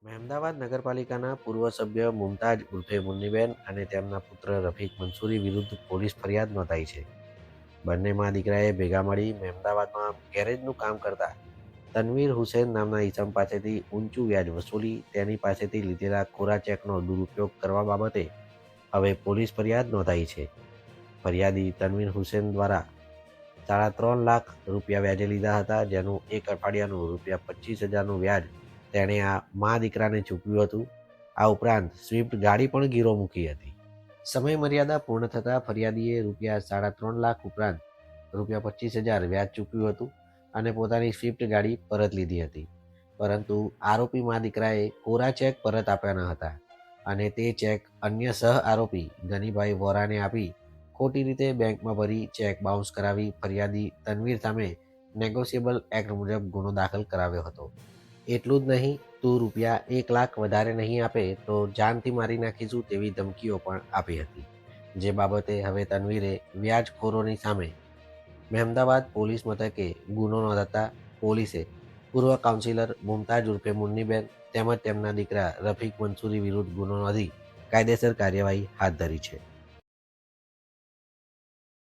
મહેમદાવાદ નગરપાલિકાના પૂર્વ સભ્ય મુમતાજ ઉર્ફે મુન્નીબેન અને તેમના પુત્ર રફીક મંસૂરી વિરુદ્ધ પોલીસ ફરિયાદ નોંધાઈ છે. બંને મા દીકરાએ ભેગા મળી મહેમદાવાદમાં ગેરેજનું કામ કરતા તનવીર હુસેન નામના ઈસમ પાસેથી ઊંચું વ્યાજ વસૂલી તેની પાસેથી લીધેલા કોરા ચેકનો દુરુપયોગ કરવા બાબતે હવે પોલીસ ફરિયાદ નોંધાઈ છે. ફરિયાદી તનવીર હુસેન દ્વારા 3.5 લાખ રૂપિયા વ્યાજે લીધા હતા, જેનું એક અઠવાડિયાનું ₹25,000નું વ્યાજ તેણે આ મા દીકરાને ચૂકવ્યું હતું. આ ઉપરાંત સ્વિફ્ટ ગાડી પણ ગીરો મૂકી હતી. સમય મર્યાદા પૂર્ણ થતાં ફરિયાદીએ ₹3.5 લાખ ઉપરાંત ₹25,000 વ્યાજ ચૂકવ્યું હતું અને પોતાની સ્વિફ્ટ ગાડી પરત લીધી હતી. પરંતુ આરોપી મા દીકરાએ કોરા ચેક પરત આપ્યા ન હતા અને તે ચેક અન્ય સહ આરોપી ગનીભાઈ વોરાને આપી ખોટી રીતે બેંકમાં ભરી ચેક બાઉન્સ કરાવી ફરિયાદી તનવીર સામે નેગોશિયેબલ એક્ટ મુજબ ગુનો દાખલ કરાવ્યો હતો. એટલું જ નહીં, તું ₹1 લાખ વધારે નહીં આપે તો જાનથી મારી નાખીશું તેવી ધમકીઓ પણ આપી હતી. જે બાબતે હવે તનવીરે વ્યાજખોરોની સામે મહેમદાવાદ પોલીસ મથકે ગુનો નોંધાતા પોલીસે પૂર્વ કાઉન્સિલર મુમતાજ ઉર્ફે મુન્નીબેન તેમજ તેમના દીકરા રફીક મંસૂરી વિરુદ્ધ ગુનો નોંધી કાયદેસર કાર્યવાહી હાથ ધરી છે.